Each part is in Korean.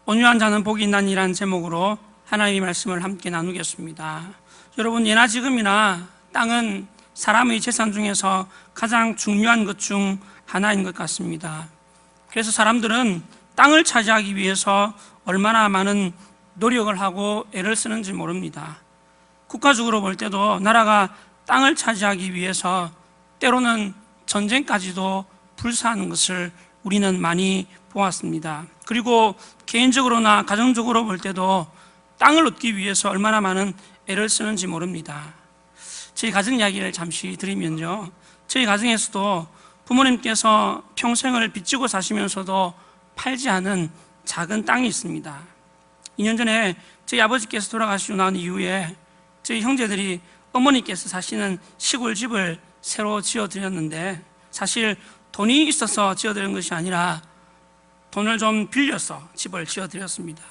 온유한 자는 복이 있나니라는 제목으로 하나님의 말씀을 함께 나누겠습니다. 여러분, 예나 지금이나 땅은 사람의 재산 중에서 가장 중요한 것 중 하나인 것 같습니다. 그래서 사람들은 땅을 차지하기 위해서 얼마나 많은 노력을 하고 애를 쓰는지 모릅니다. 국가적으로 볼 때도 나라가 땅을 차지하기 위해서 때로는 전쟁까지도 불사하는 것을 우리는 많이 보았습니다. 그리고 개인적으로나 가정적으로 볼 때도 땅을 얻기 위해서 얼마나 많은 애를 쓰는지 모릅니다. 저희 가정 이야기를 잠시 드리면요, 저희 가정에서도 부모님께서 평생을 빚지고 사시면서도 팔지 않은 작은 땅이 있습니다. 2년 전에 저희 아버지께서 돌아가시고 난 이후에 저희 형제들이 어머니께서 사시는 시골 집을 새로 지어드렸는데, 사실 돈이 있어서 지어드린 것이 아니라 돈을 좀 빌려서 집을 지어드렸습니다.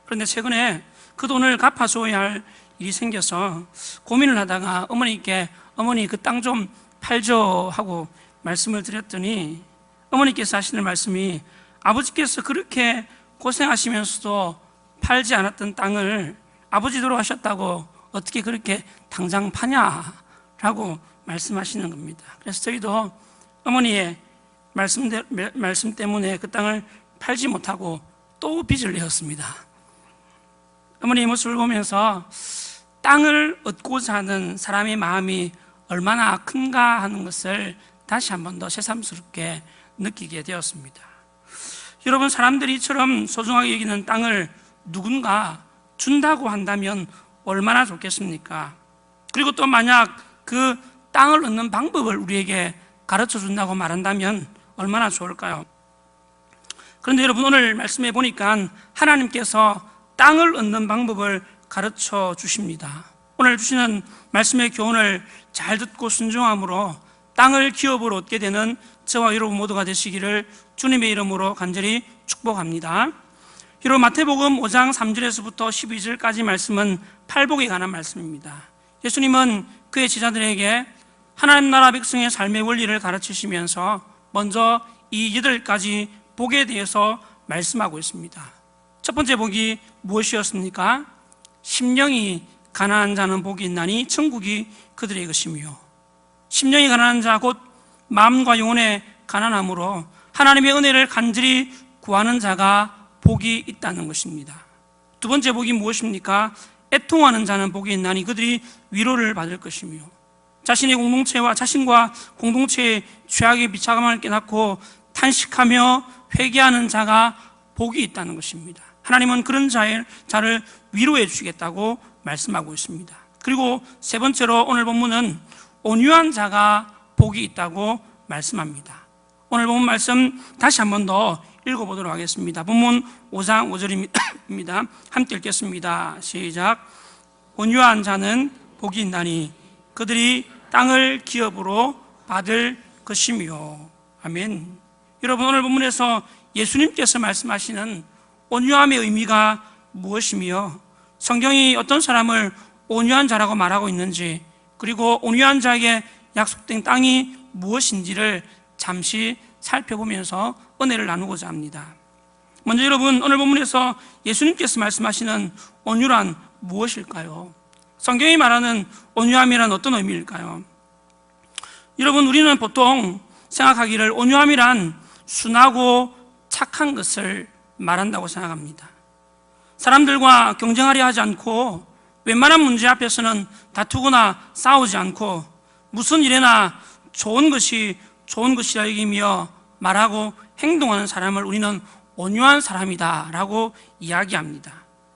그런데 최근에 그 돈을 갚아줘야 할 일이 생겨서 고민을 하다가 어머니께 어머니 그 땅 좀 팔죠 하고 말씀을 드렸더니 어머니께서 하시는 말씀이, 아버지께서 그렇게 고생하시면서도 팔지 않았던 땅을 아버지 돌아가셨다고 어떻게 그렇게 당장 파냐라고 말씀하시는 겁니다. 그래서 저희도 어머니의 말씀 때문에 그 땅을 팔지 못하고 또 빚을 내었습니다. 어머니의 모습을 보면서 땅을 얻고자 하는 사람의 마음이 얼마나 큰가 하는 것을 다시 한 번 더 새삼스럽게 느끼게 되었습니다. 여러분, 사람들이 이처럼 소중하게 여기는 땅을 누군가 준다고 한다면 얼마나 좋겠습니까? 그리고 또 만약 그 땅을 얻는 방법을 우리에게 가르쳐 준다고 말한다면 얼마나 좋을까요? 그런데 여러분, 오늘 말씀해 보니까 하나님께서 땅을 얻는 방법을 가르쳐 주십니다. 오늘 주시는 말씀의 교훈을 잘 듣고 순종함으로 땅을 기업으로 얻게 되는 저와 여러분 모두가 되시기를 주님의 이름으로 간절히 축복합니다. 여러분, 마태복음 5장 3절에서부터 12절까지 말씀은 팔복에 관한 말씀입니다. 예수님은 그의 제자들에게 하나님 나라 백성의 삶의 원리를 가르치시면서 먼저 이 8가지 복에 대해서 말씀하고 있습니다. 첫 번째 복이 무엇이었습니까? 심령이 가난한 자는 복이 있나니 천국이 그들의 것이며, 심령이 가난한 자 곧 마음과 영혼의 가난함으로 하나님의 은혜를 간절히 구하는 자가 복이 있다는 것입니다. 두 번째 복이 무엇입니까? 애통하는 자는 복이 있나니 그들이 위로를 받을 것이며, 자신과 공동체의 죄악의 비참함을 깨닫고 탄식하며 회개하는 자가 복이 있다는 것입니다. 하나님은 그런 자를 위로해 주시겠다고 말씀하고 있습니다. 그리고 세 번째로 오늘 본문은 온유한 자가 복이 있다고 말씀합니다. 오늘 본문 말씀 다시 한 번 더 읽어보도록 하겠습니다. 본문 5장 5절입니다. 함께 읽겠습니다. 시작. 온유한 자는 복이 있나니 그들이 땅을 기업으로 받을 것이며. 아멘. 여러분, 오늘 본문에서 예수님께서 말씀하시는 온유함의 의미가 무엇이며, 성경이 어떤 사람을 온유한 자라고 말하고 있는지, 그리고 온유한 자에게 약속된 땅이 무엇인지를 잠시 살펴보면서 은혜를 나누고자 합니다. 먼저 여러분, 오늘 본문에서 예수님께서 말씀하시는 온유란 무엇일까요? 성경이 말하는 온유함이란 어떤 의미일까요? 여러분, 우리는 보통 생각하기를 온유함이란 순하고 착한 것을 말한다고 생각합니다. 사람들과 경쟁하려 하지 않고 웬만한 문제 앞에서는 다투거나 싸우지 않고 무슨 일에나 좋은 것이라 여기며 말하고 행동하는 사람을 우리는 온유한 사람이다 라고 이야기합니다.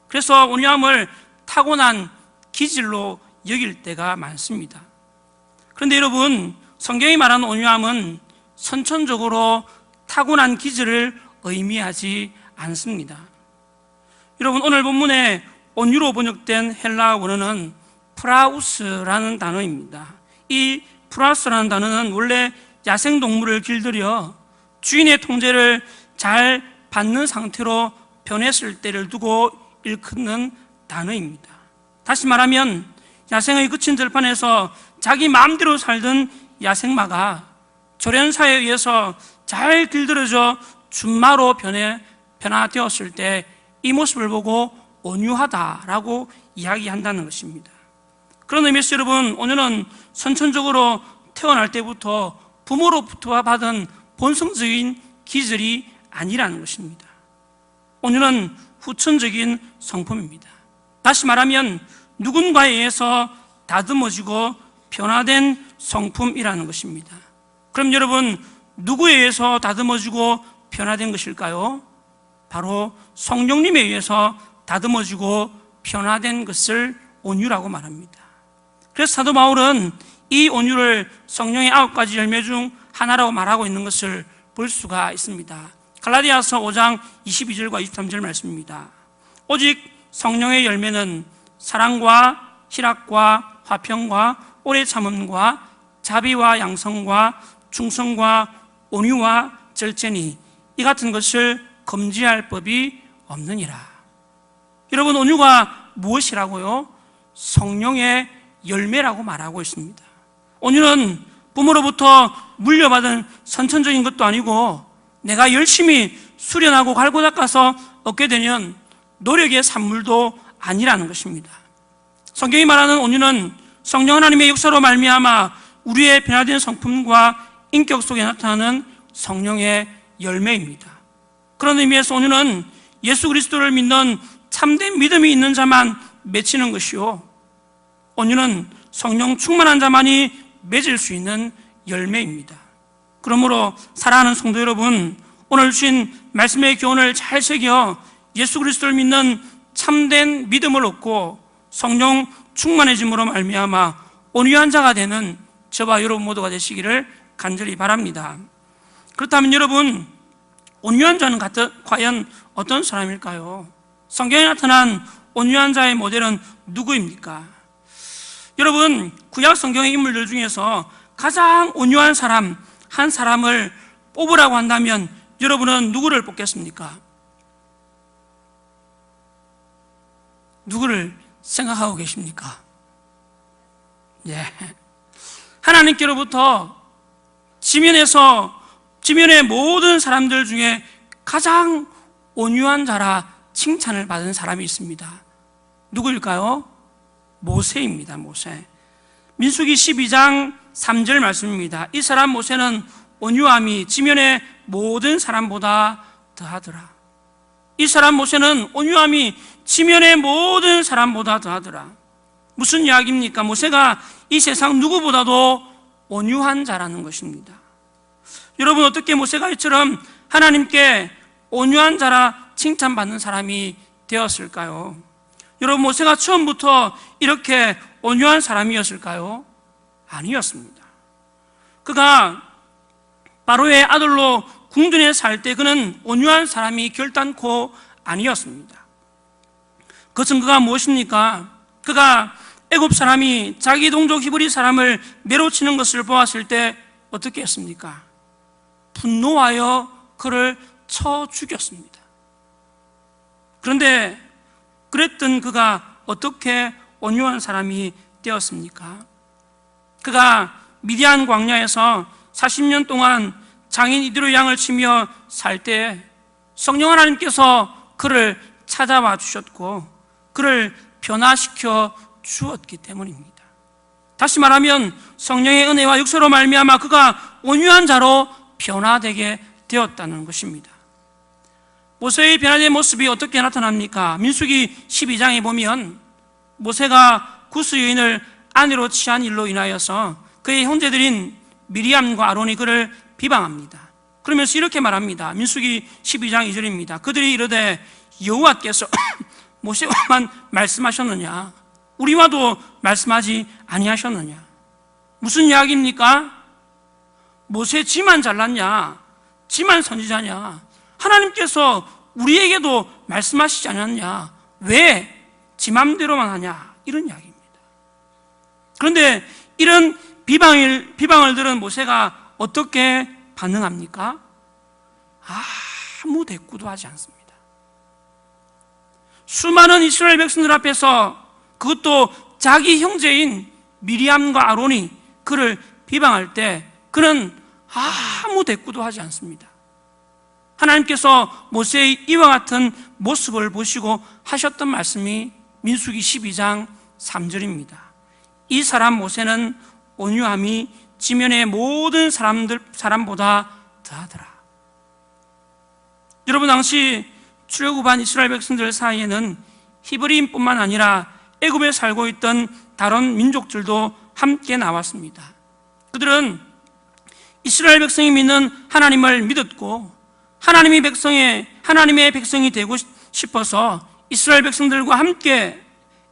그래서 온유함을 타고난 기질로 여길 때가 많습니다. 그런데 여러분, 성경이 말하는 온유함은 선천적으로 타고난 기질을 의미하지 않습니다. 여러분, 오늘 본문에 온유로 번역된 헬라 원어는 프라우스라는 단어입니다. 이 프라우스라는 단어는 원래 야생동물을 길들여 주인의 통제를 잘 받는 상태로 변했을 때를 두고 일컫는 단어입니다. 다시 말하면 야생의 거친 들판에서 자기 마음대로 살던 야생마가 조련사에 의해서 잘 길들여져 준마로 변화되었을 때 이 모습을 보고 온유하다라고 이야기한다는 것입니다. 그런 의미에서 여러분, 온유는 선천적으로 태어날 때부터 부모로부터 받은 본성적인 기질이 아니라는 것입니다. 온유는 후천적인 성품입니다. 다시 말하면 누군가에 의해서 다듬어지고 변화된 성품이라는 것입니다. 그럼 여러분, 누구에 의해서 다듬어지고 변화된 것일까요? 바로 성령님에 의해서 다듬어지고 변화된 것을 온유라고 말합니다. 그래서 사도 바울은 이 온유를 성령의 9가지 열매 중 하나라고 말하고 있는 것을 볼 수가 있습니다. 갈라디아서 5장 22절과 23절 말씀입니다. 오직 성령의 열매는 사랑과 희락과 화평과 오래 참음과 자비와 양성과 충성과 온유와 절제니 이 같은 것을 금지할 법이 없느니라. 여러분, 온유가 무엇이라고요? 성령의 열매라고 말하고 있습니다. 온유는 부모로부터 물려받은 선천적인 것도 아니고 내가 열심히 수련하고 갈고 닦아서 얻게 되는 노력의 산물도 아니라는 것입니다. 성경이 말하는 온유는 성령 하나님의 역사로 말미암아 우리의 변화된 성품과 인격 속에 나타나는 성령의 열매입니다. 그런 의미에서 온유는 예수 그리스도를 믿는 참된 믿음이 있는 자만 맺히는 것이요, 온유는 성령 충만한 자만이 맺을 수 있는 열매입니다. 그러므로 사랑하는 성도 여러분, 오늘 주신 말씀의 교훈을 잘 새겨 예수 그리스도를 믿는 참된 믿음을 얻고 성령 충만해짐으로 말미암아 온유한 자가 되는 저와 여러분 모두가 되시기를 간절히 바랍니다. 그렇다면 여러분, 온유한 자는 과연 어떤 사람일까요? 성경에 나타난 온유한 자의 모델은 누구입니까? 여러분, 구약 성경의 인물들 중에서 가장 온유한 사람 한 사람을 뽑으라고 한다면 여러분은 누구를 뽑겠습니까? 누구를 생각하고 계십니까? 예. 하나님께로부터 지면의 모든 사람들 중에 가장 온유한 자라 칭찬을 받은 사람이 있습니다. 누구일까요? 모세입니다. 모세. 민수기 12장 3절 말씀입니다. 이 사람 모세는 온유함이 지면의 모든 사람보다 더하더라. 이 사람 모세는 온유함이 지면의 모든 사람보다 더하더라. 무슨 이야기입니까? 모세가 이 세상 누구보다도 온유한 자라는 것입니다. 여러분, 어떻게 모세가 이처럼 하나님께 온유한 자라 칭찬받는 사람이 되었을까요? 여러분, 모세가 처음부터 이렇게 온유한 사람이었을까요? 아니었습니다. 그가 바로의 아들로 궁전에 살 때 그는 온유한 사람이 결단코 아니었습니다. 그것은 그가 무엇입니까? 그가 애굽 사람이 자기 동족 히브리 사람을 내로치는 것을 보았을 때 어떻게 했습니까? 분노하여 그를 쳐 죽였습니다. 그런데 그랬던 그가 어떻게 온유한 사람이 되었습니까? 그가 미디안 광야에서 40년 동안 장인 이드로 양을 치며 살 때 성령 하나님께서 그를 찾아와 주셨고 그를 변화시켜 주었기 때문입니다. 다시 말하면 성령의 은혜와 육체로 말미암아 그가 온유한 자로 변화되게 되었다는 것입니다. 모세의 변화된 모습이 어떻게 나타납니까? 민수기 12장에 보면 모세가 구스 여인을 아내로 취한 일로 인하여서 그의 형제들인 미리암과 아론이 그를 비방합니다. 그러면서 이렇게 말합니다. 민수기 12장 2절입니다. 그들이 이르되 여호와께서 모세와만 말씀하셨느냐? 우리와도 말씀하지 아니하셨느냐? 무슨 이야기입니까? 모세 지만 잘났냐? 지만 선지자냐? 하나님께서 우리에게도 말씀하시지 않았냐? 왜 지 맘대로만 하냐? 이런 이야기입니다. 그런데 이런 비방을 들은 모세가 어떻게 반응합니까? 아무 대꾸도 하지 않습니다. 수많은 이스라엘 백성들 앞에서, 그것도 자기 형제인 미리암과 아론이 그를 비방할 때 그는 아무 대꾸도 하지 않습니다. 하나님께서 모세의 이와 같은 모습을 보시고 하셨던 말씀이 민수기 12장 3절입니다. 이 사람 모세는 온유함이 지면의 모든 사람보다 더하더라. 여러분, 당시 출애굽한 이스라엘 백성들 사이에는 히브리인뿐만 아니라 애굽에 살고 있던 다른 민족들도 함께 나왔습니다. 그들은 이스라엘 백성이 믿는 하나님을 믿었고 하나님의 백성이 되고 싶어서 이스라엘 백성들과 함께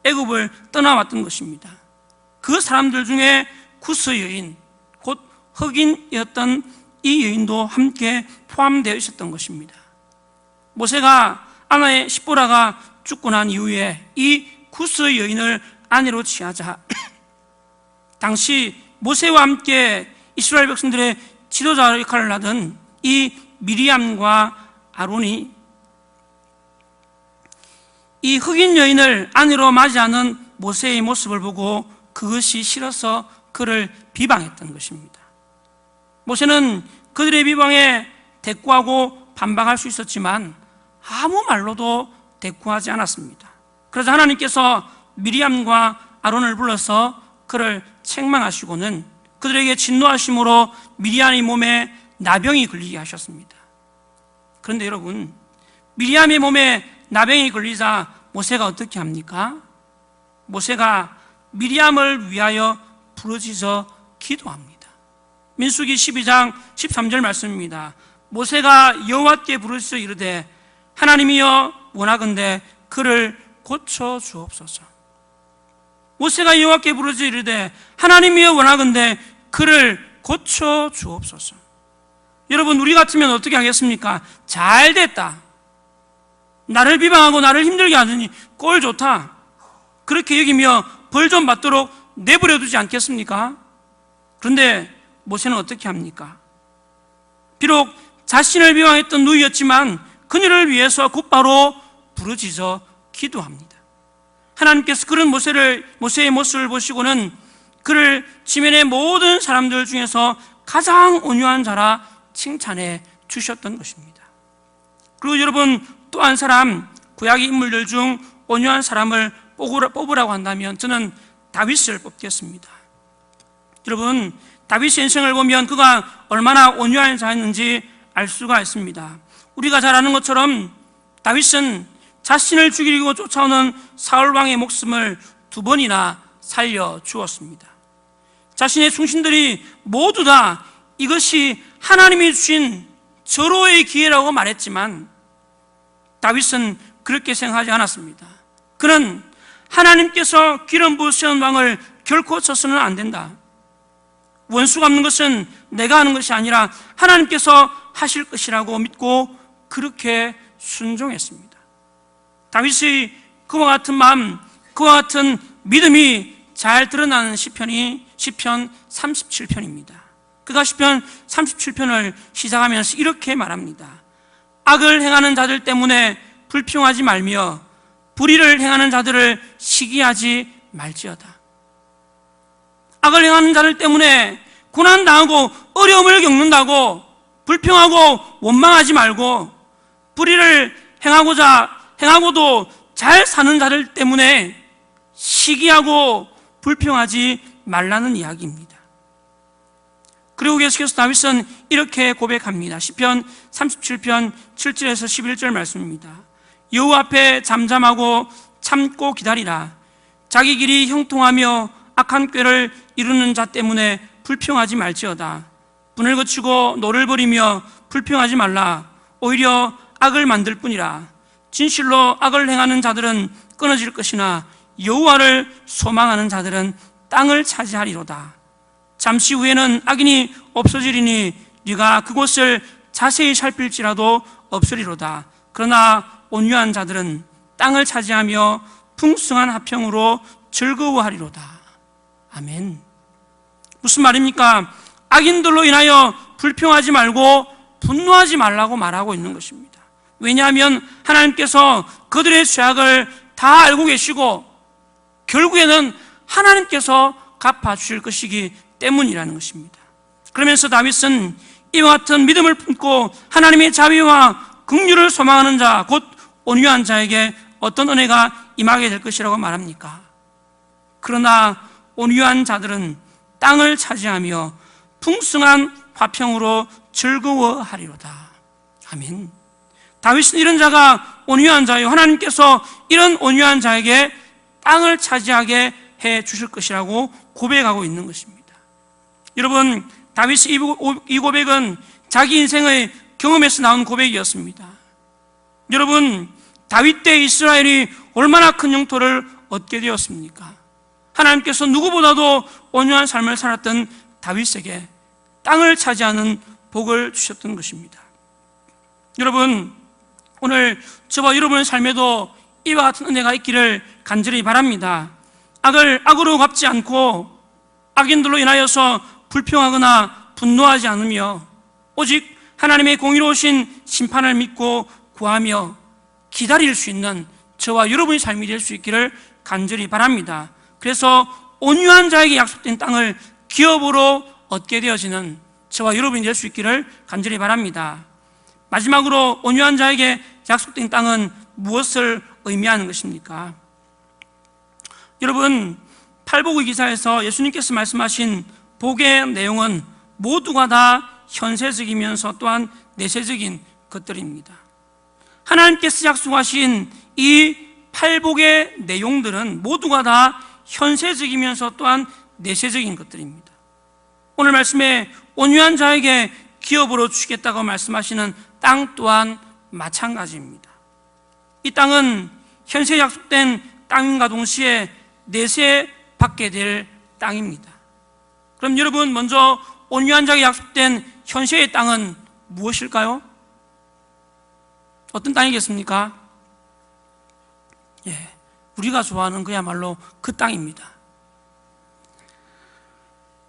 애굽을 떠나왔던 것입니다. 그 사람들 중에 구스 여인, 곧 흑인이었던 이 여인도 함께 포함되어 있었던 것입니다. 모세가 아내의 십보라가 죽고 난 이후에 이 구스 여인을 아내로 취하자 당시 모세와 함께 이스라엘 백성들의 지도자 역할을 하던 이 미리암과 아론이 이 흑인 여인을 아내로 맞이하는 모세의 모습을 보고 그것이 싫어서 그를 비방했던 것입니다. 모세는 그들의 비방에 대꾸하고 반박할 수 있었지만 아무 말로도 대꾸하지 않았습니다. 그래서 하나님께서 미리암과 아론을 불러서 그를 책망하시고는 그들에게 진노하심으로 미리암의 몸에 나병이 걸리게 하셨습니다. 그런데 여러분, 미리암의 몸에 나병이 걸리자 모세가 어떻게 합니까? 모세가 미리암을 위하여 부르짖어 기도합니다. 민수기 12장 13절 말씀입니다. 모세가 여호와께 부르짖어 이르되 하나님이여 원하건대 그를 고쳐 주옵소서. 모세가 여호와께 부르짖어 이르되 하나님이여 원하건대 그를 고쳐 주옵소서. 여러분, 우리 같으면 어떻게 하겠습니까? 잘 됐다, 나를 비방하고 나를 힘들게 하더니 꼴 좋다, 그렇게 여기며 벌 좀 받도록 내버려 두지 않겠습니까? 그런데 모세는 어떻게 합니까? 비록 자신을 비방했던 누이였지만 그녀를 위해서 곧바로 부르짖어 기도합니다. 하나님께서 그런 모세의 모습을 보시고는 그를 지면의 모든 사람들 중에서 가장 온유한 자라 칭찬해 주셨던 것입니다. 그리고 여러분, 또 한 사람, 구약의 인물들 중 온유한 사람을 뽑으라고 한다면 저는 다윗을 뽑겠습니다. 여러분, 다윗의 인생을 보면 그가 얼마나 온유한 자였는지 알 수가 있습니다. 우리가 잘 아는 것처럼 다윗은 자신을 죽이려고 쫓아오는 사울 왕의 목숨을 2번이나 살려 주었습니다. 자신의 충신들이 모두 다 이것이 하나님이 주신 절호의 기회라고 말했지만 다윗은 그렇게 생각하지 않았습니다. 그는 하나님께서 기름 부으신 왕을 결코 쳐서는 안 된다, 원수가 없는 것은 내가 하는 것이 아니라 하나님께서 하실 것이라고 믿고 그렇게 순종했습니다. 다윗의 그와 같은 마음, 그와 같은 믿음이 잘 드러나는 시편이 시편 37편입니다. 그가 시편 37편을 시작하면서 이렇게 말합니다. 악을 행하는 자들 때문에 불평하지 말며 불의를 행하는 자들을 시기하지 말지어다. 악을 행하는 자들 때문에 고난당하고 어려움을 겪는다고 불평하고 원망하지 말고, 불의를 행하고도 잘 사는 자들 때문에 시기하고 불평하지 말라는 이야기입니다. 그리고 계속해서 다윗은 이렇게 고백합니다. 시편 37편 7절에서 11절 말씀입니다. 여호와 앞에 잠잠하고 참고 기다리라. 자기 길이 형통하며 악한 꾀를 이루는 자 때문에 불평하지 말지어다. 분을 거치고 노를 버리며 불평하지 말라. 오히려 악을 만들 뿐이라. 진실로 악을 행하는 자들은 끊어질 것이나 여호와를 소망하는 자들은 땅을 차지하리로다. 잠시 후에는 악인이 없어지리니 네가 그곳을 자세히 살필지라도 없으리로다. 그러나 온유한 자들은 땅을 차지하며 풍성한 화평으로 즐거워하리로다. 아멘. 무슨 말입니까? 악인들로 인하여 불평하지 말고 분노하지 말라고 말하고 있는 것입니다. 왜냐하면 하나님께서 그들의 죄악을 다 알고 계시고 결국에는 하나님께서 갚아주실 것이기 때문이라는 것입니다. 그러면서 다윗은 이와 같은 믿음을 품고 하나님의 자비와 긍휼을 소망하는 자, 곧 온유한 자에게 어떤 은혜가 임하게 될 것이라고 말합니까? 그러나 온유한 자들은 땅을 차지하며 풍성한 화평으로 즐거워하리로다. 아멘. 다윗은 이런 자가 온유한 자요, 하나님께서 이런 온유한 자에게 땅을 차지하게 해 주실 것이라고 고백하고 있는 것입니다. 여러분, 다윗의 이 고백은 자기 인생의 경험에서 나온 고백이었습니다. 여러분, 다윗 때 이스라엘이 얼마나 큰 영토를 얻게 되었습니까? 하나님께서 누구보다도 온유한 삶을 살았던 다윗에게 땅을 차지하는 복을 주셨던 것입니다. 여러분, 오늘 저와 여러분의 삶에도 이와 같은 은혜가 있기를 간절히 바랍니다. 악을 악으로 갚지 않고 악인들로 인하여서 불평하거나 분노하지 않으며 오직 하나님의 공의로우신 심판을 믿고 구하며 기다릴 수 있는 저와 여러분의 삶이 될 수 있기를 간절히 바랍니다. 그래서 온유한 자에게 약속된 땅을 기업으로 얻게 되어지는 저와 여러분이 될 수 있기를 간절히 바랍니다. 마지막으로 온유한 자에게 약속된 땅은 무엇을 의미하는 것입니까? 여러분, 팔복의 기사에서 예수님께서 말씀하신 복의 내용은 모두가 다 현세적이면서 또한 내세적인 것들입니다. 하나님께서 약속하신 이 팔복의 내용들은 모두가 다 현세적이면서 또한 내세적인 것들입니다. 오늘 말씀에 온유한 자에게 기업으로 주시겠다고 말씀하시는 땅 또한 마찬가지입니다. 이 땅은 현세 약속된 땅과 동시에 내세 받게 될 땅입니다. 그럼 여러분, 먼저 온유한 자에게 약속된 현세의 땅은 무엇일까요? 어떤 땅이겠습니까? 우리가 좋아하는 그야말로 그 땅입니다.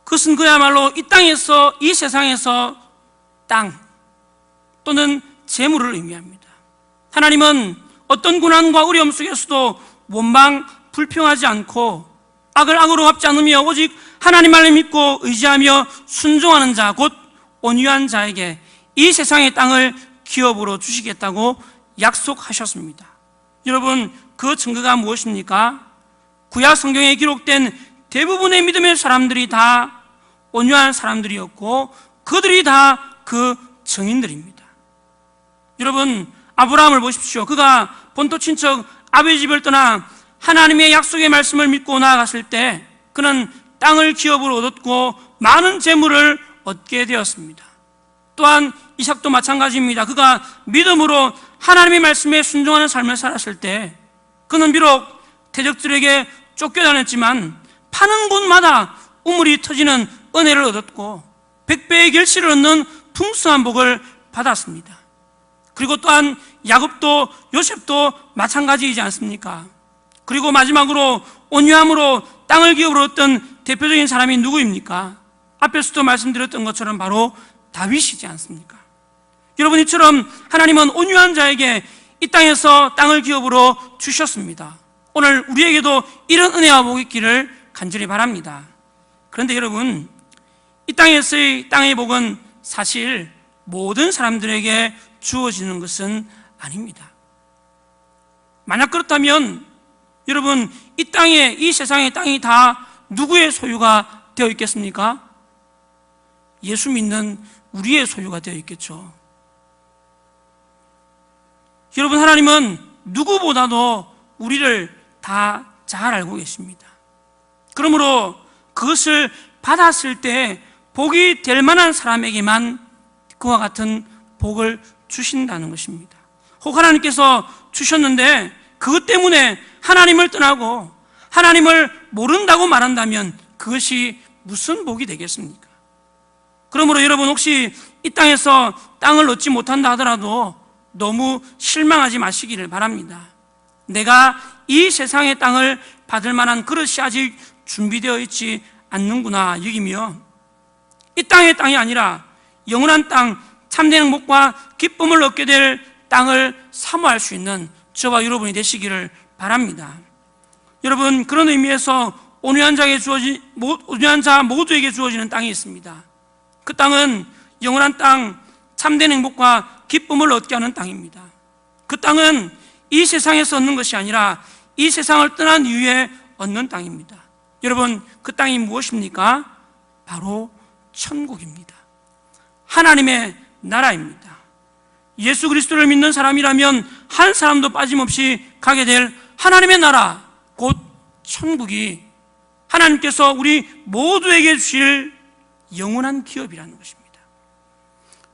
그것은 그야말로 이 땅에서, 이 세상에서 땅 또는 재물을 의미합니다. 하나님은 어떤 고난과 어려움 속에서도 원망, 불평하지 않고 악을 악으로 갚지 않으며 오직 하나님만을 믿고 의지하며 순종하는 자, 곧 온유한 자에게 이 세상의 땅을 기업으로 주시겠다고 약속하셨습니다. 여러분, 그 증거가 무엇입니까? 구약 성경에 기록된 대부분의 믿음의 사람들이 다 온유한 사람들이었고 그들이 다 그 증인들입니다. 여러분, 아브라함을 보십시오. 그가 본토 친척 아버지 집을 떠나 하나님의 약속의 말씀을 믿고 나아갔을 때 그는 땅을 기업으로 얻었고 많은 재물을 얻게 되었습니다. 또한 이삭도 마찬가지입니다. 그가 믿음으로 하나님의 말씀에 순종하는 삶을 살았을 때 그는 비록 대적들에게 쫓겨다녔지만 파는 곳마다 우물이 터지는 은혜를 얻었고 100배의 결실을 얻는 풍성한 복을 받았습니다. 그리고 또한 야곱도 요셉도 마찬가지이지 않습니까? 그리고 마지막으로 온유함으로 땅을 기업으로 얻던 대표적인 사람이 누구입니까? 앞에서도 말씀드렸던 것처럼 바로 다윗이지 않습니까? 여러분, 이처럼 하나님은 온유한 자에게 이 땅에서 땅을 기업으로 주셨습니다. 오늘 우리에게도 이런 은혜와 복이 있기를 간절히 바랍니다. 그런데 여러분, 이 땅에서의 땅의 복은 사실 모든 사람들에게 주어지는 것은 아닙니다. 만약 그렇다면 여러분, 이 땅에, 이 세상의 땅이 다 누구의 소유가 되어 있겠습니까? 예수 믿는 우리의 소유가 되어 있겠죠. 여러분, 하나님은 누구보다도 우리를 다 잘 알고 계십니다. 그러므로 그것을 받았을 때 복이 될 만한 사람에게만 그와 같은 복을 주신다는 것입니다. 혹 하나님께서 주셨는데 그것 때문에 하나님을 떠나고 하나님을 모른다고 말한다면 그것이 무슨 복이 되겠습니까? 그러므로 여러분, 혹시 이 땅에서 땅을 얻지 못한다 하더라도 너무 실망하지 마시기를 바랍니다. 내가 이 세상의 땅을 받을 만한 그릇이 아직 준비되어 있지 않는구나 여기며 이 땅의 땅이 아니라 영원한 땅, 참된 행복과 기쁨을 얻게 될 땅을 사모할 수 있는 저와 여러분이 되시기를 바랍니다. 여러분, 그런 의미에서 온유한 자 모두에게 주어지는 땅이 있습니다. 그 땅은 영원한 땅, 참된 행복과 기쁨을 얻게 하는 땅입니다. 그 땅은 이 세상에서 얻는 것이 아니라 이 세상을 떠난 이후에 얻는 땅입니다. 여러분, 그 땅이 무엇입니까? 바로 천국입니다. 하나님의 나라입니다. 예수 그리스도를 믿는 사람이라면 한 사람도 빠짐없이 가게 될 하나님의 나라, 곧 천국이 하나님께서 우리 모두에게 주실 영원한 기업이라는 것입니다.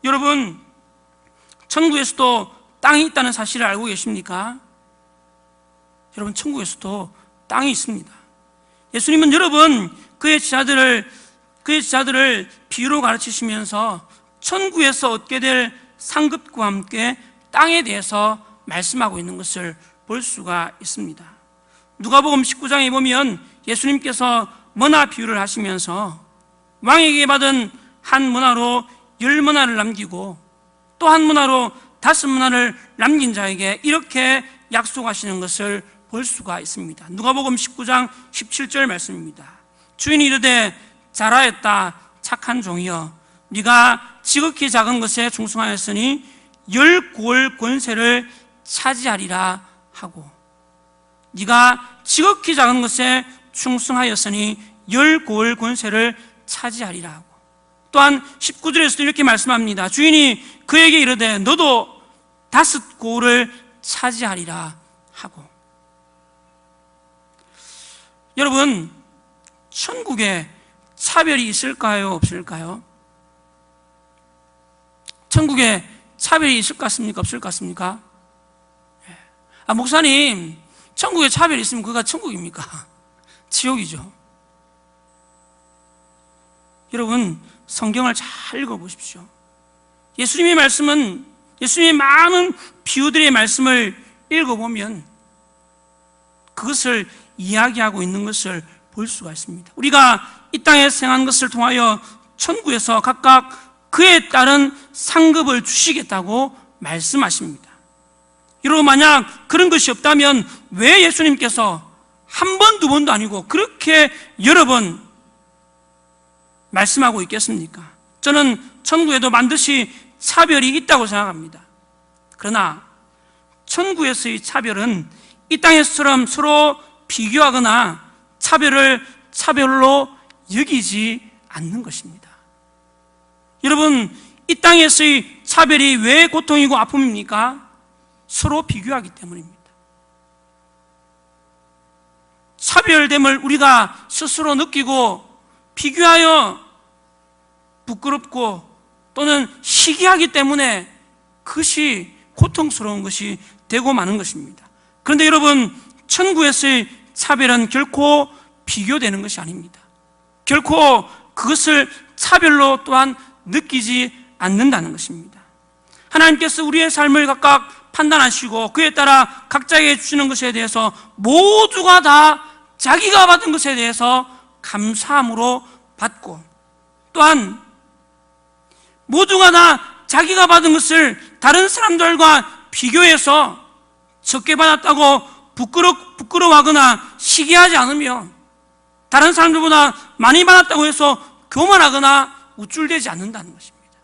여러분, 천국에서도 땅이 있다는 사실을 알고 계십니까? 여러분, 천국에서도 땅이 있습니다. 예수님은 여러 번 그의 제자들을 비유로 가르치시면서 천국에서 얻게 될 상급과 함께 땅에 대해서 말씀하고 있는 것을 볼 수가 있습니다. 누가복음 19장에 보면 예수님께서 머나 비유를 하시면서 왕에게 받은 한 머나로 10머나를 남기고 또 한 머나로 5머나를 남긴 자에게 이렇게 약속하시는 것을 볼 수가 있습니다. 누가복음 19장 17절 말씀입니다. 주인이 이르되 잘하였다 착한 종이여, 네가 지극히 작은 것에 충성하였으니 10고을 권세를 차지하리라 하고, 네가 지극히 작은 것에 충성하였으니 10고을 권세를 차지하리라 하고, 또한 19절에서도 이렇게 말씀합니다. 주인이 그에게 이르되 너도 5고을을 차지하리라 하고. 여러분, 천국에 차별이 있을까요? 없을까요? 천국에 차별이 있을 것 같습니까? 없을 것 같습니까? 목사님, 천국에 차별이 있으면 그가 천국입니까? 지옥이죠. 여러분, 성경을 잘 읽어보십시오. 예수님의 말씀은, 예수님의 많은 비유들의 말씀을 읽어보면 그것을 이야기하고 있는 것을 볼 수가 있습니다. 우리가 이 땅에 생한 것을 통하여 천국에서 각각 그에 따른 상급을 주시겠다고 말씀하십니다. 여러분, 만약 그런 것이 없다면 왜 예수님께서 한 번, 두 번도 아니고 그렇게 여러 번 말씀하고 있겠습니까? 저는 천국에도 반드시 차별이 있다고 생각합니다. 그러나 천국에서의 차별은 이 땅에서처럼 서로 비교하거나 차별을 차별로 여기지 않는 것입니다. 여러분, 이 땅에서의 차별이 왜 고통이고 아픔입니까? 서로 비교하기 때문입니다. 차별됨을 우리가 스스로 느끼고 비교하여 부끄럽고 또는 시기하기 때문에 그것이 고통스러운 것이 되고 마는 것입니다. 그런데 여러분, 천국에서의 차별은 결코 비교되는 것이 아닙니다. 결코 그것을 차별로 또한 느끼지 않는다는 것입니다. 하나님께서 우리의 삶을 각각 판단하시고 그에 따라 각자에게 주시는 것에 대해서 모두가 다 자기가 받은 것에 대해서 감사함으로 받고, 또한 모두가 다 자기가 받은 것을 다른 사람들과 비교해서 적게 받았다고 부끄러워하거나 시기하지 않으며 다른 사람들보다 많이 받았다고 해서 교만하거나 우쭐대지 않는다는 것입니다.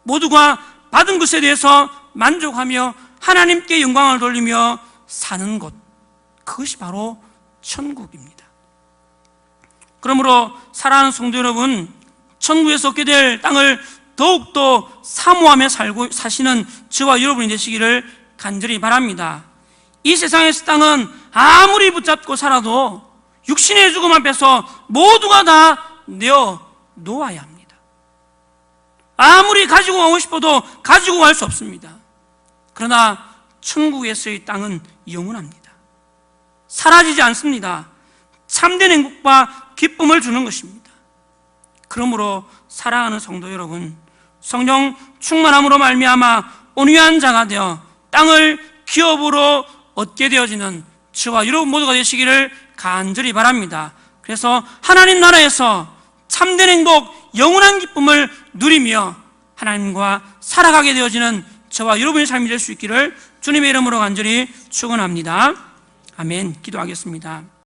모두가 받은 것에 대해서 만족하며 하나님께 영광을 돌리며 사는 곳, 그것이 바로 천국입니다. 그러므로 사랑하는 성도 여러분, 천국에서 얻게 될 땅을 더욱더 사모하며 사시는 저와 여러분이 되시기를 간절히 바랍니다. 이 세상에서 땅은 아무리 붙잡고 살아도 육신의 죽음 앞에서 모두가 다 내어 놓아야 합니다. 아무리 가지고 가고 싶어도 가지고 갈 수 없습니다. 그러나 천국에서의 땅은 영원합니다. 사라지지 않습니다. 참된 행복과 기쁨을 주는 것입니다. 그러므로 사랑하는 성도 여러분, 성령 충만함으로 말미암아 온유한 자가 되어 땅을 기업으로 얻게 되어지는 저와 여러분 모두가 되시기를 간절히 바랍니다. 그래서 하나님 나라에서 참된 행복, 영원한 기쁨을 누리며 하나님과 살아가게 되어지는 저와 여러분의 삶이 될 수 있기를 주님의 이름으로 간절히 축원합니다. 아멘. 기도하겠습니다.